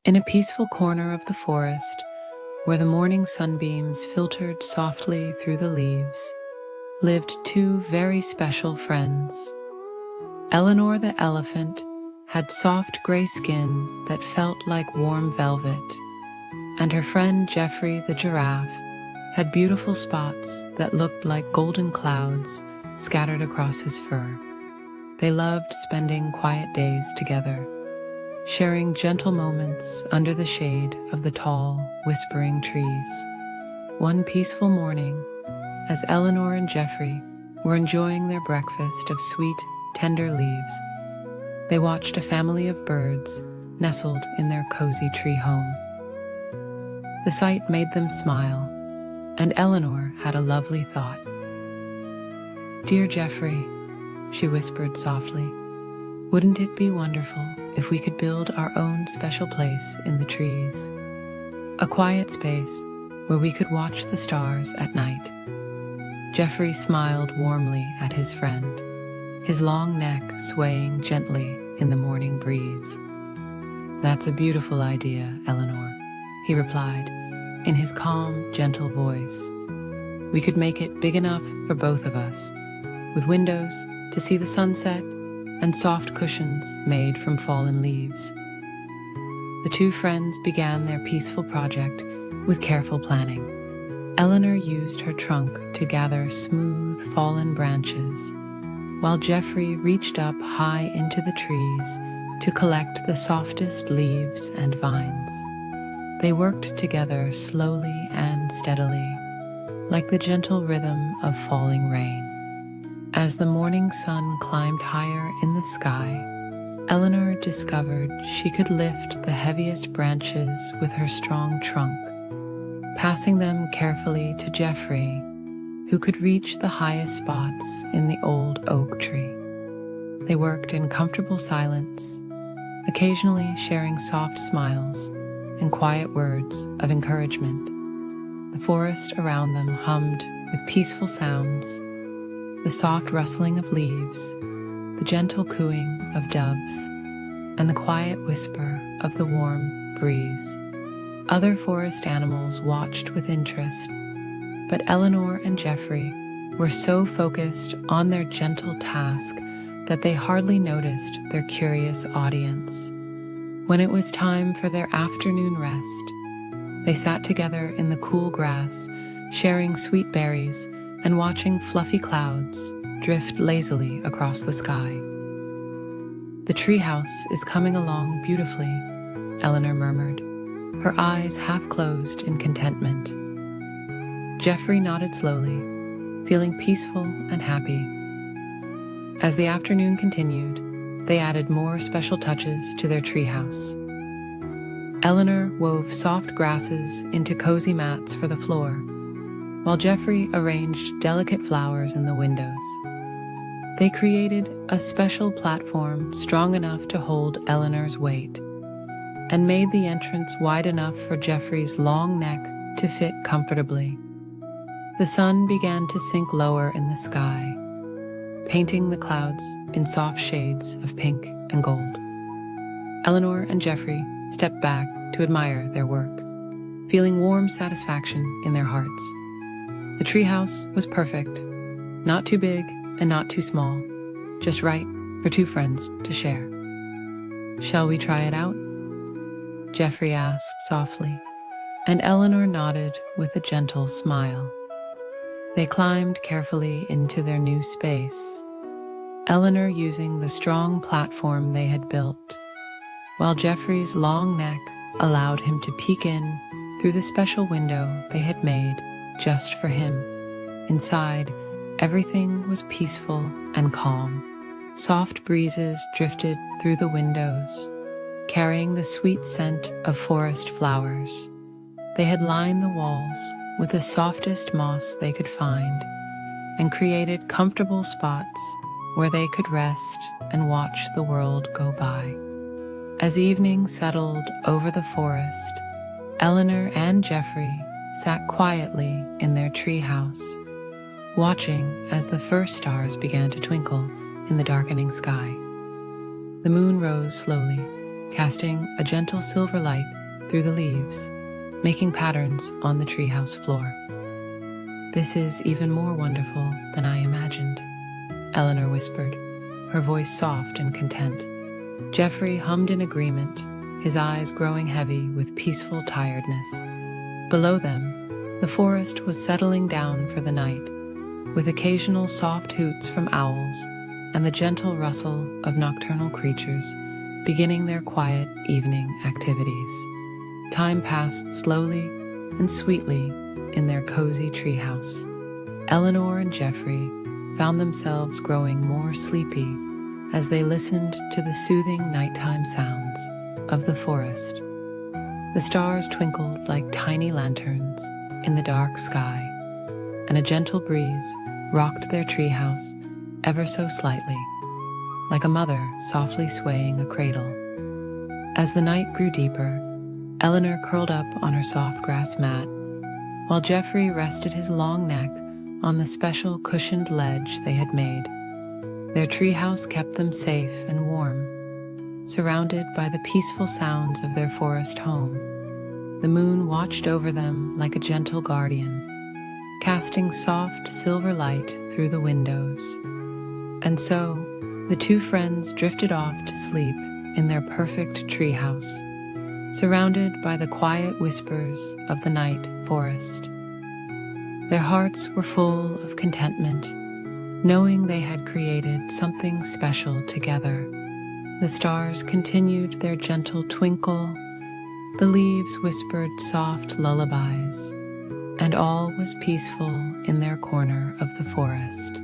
In a peaceful corner of the forest, where the morning sunbeams filtered softly through the leaves, lived two very special friends. Eleanor the elephant had soft gray skin that felt like warm velvet, and her friend Geoffrey the giraffe had beautiful spots that looked like golden clouds scattered across his fur. They loved spending quiet days together, sharing gentle moments under the shade of the tall, whispering trees. One peaceful morning, as Eleanor and Geoffrey were enjoying their breakfast of sweet, tender leaves, they watched a family of birds nestled in their cozy tree home. The sight made them smile, and Eleanor had a lovely thought. "Dear Geoffrey," she whispered softly, "wouldn't it be wonderful if we could build our own special place in the trees? A quiet space where we could watch the stars at night." Geoffrey smiled warmly at his friend, his long neck swaying gently in the morning breeze. "That's a beautiful idea, Eleanor," he replied, in his calm, gentle voice. "We could make it big enough for both of us, with windows to see the sunset and soft cushions made from fallen leaves." The two friends began their peaceful project with careful planning. Eleanor used her trunk to gather smooth, fallen branches, while Geoffrey reached up high into the trees to collect the softest leaves and vines. They worked together slowly and steadily, like the gentle rhythm of falling rain. As the morning sun climbed higher in the sky, Eleanor discovered she could lift the heaviest branches with her strong trunk, passing them carefully to Geoffrey, who could reach the highest spots in the old oak tree. They worked in comfortable silence, occasionally sharing soft smiles and quiet words of encouragement. The forest around them hummed with peaceful sounds, the soft rustling of leaves, the gentle cooing of doves, and the quiet whisper of the warm breeze. Other forest animals watched with interest, but Eleanor and Geoffrey were so focused on their gentle task that they hardly noticed their curious audience. When it was time for their afternoon rest, they sat together in the cool grass, sharing sweet berries and watching fluffy clouds drift lazily across the sky. "The treehouse is coming along beautifully," Eleanor murmured, her eyes half closed in contentment. Geoffrey nodded slowly, feeling peaceful and happy. As the afternoon continued, they added more special touches to their treehouse. Eleanor wove soft grasses into cozy mats for the floor, while Geoffrey arranged delicate flowers in the windows. They created a special platform strong enough to hold Eleanor's weight, and made the entrance wide enough for Geoffrey's long neck to fit comfortably. The sun began to sink lower in the sky, painting the clouds in soft shades of pink and gold. Eleanor and Geoffrey stepped back to admire their work, feeling warm satisfaction in their hearts. The treehouse was perfect, not too big and not too small, just right for two friends to share. "Shall we try it out?" Geoffrey asked softly, and Eleanor nodded with a gentle smile. They climbed carefully into their new space, Eleanor using the strong platform they had built, while Geoffrey's long neck allowed him to peek in through the special window they had made just for him. Inside, everything was peaceful and calm. Soft breezes drifted through the windows, carrying the sweet scent of forest flowers. They had lined the walls with the softest moss they could find, and created comfortable spots where they could rest and watch the world go by. As evening settled over the forest, Eleanor and Geoffrey sat quietly in their treehouse, watching as the first stars began to twinkle in the darkening sky. The moon rose slowly, casting a gentle silver light through the leaves, making patterns on the treehouse floor. "This is even more wonderful than I imagined," Eleanor whispered, her voice soft and content. Geoffrey hummed in agreement, his eyes growing heavy with peaceful tiredness. Below them, the forest was settling down for the night, with occasional soft hoots from owls and the gentle rustle of nocturnal creatures beginning their quiet evening activities. Time passed slowly and sweetly in their cozy treehouse. Eleanor and Geoffrey found themselves growing more sleepy as they listened to the soothing nighttime sounds of the forest. The stars twinkled like tiny lanterns in the dark sky, and a gentle breeze rocked their treehouse ever so slightly, like a mother softly swaying a cradle. As the night grew deeper, Eleanor curled up on her soft grass mat, while Geoffrey rested his long neck on the special cushioned ledge they had made. Their treehouse kept them safe and warm, surrounded by the peaceful sounds of their forest home. The moon watched over them like a gentle guardian, casting soft silver light through the windows. And so, the two friends drifted off to sleep in their perfect treehouse, surrounded by the quiet whispers of the night forest. Their hearts were full of contentment, knowing they had created something special together. The stars continued their gentle twinkle, the leaves whispered soft lullabies, and all was peaceful in their corner of the forest.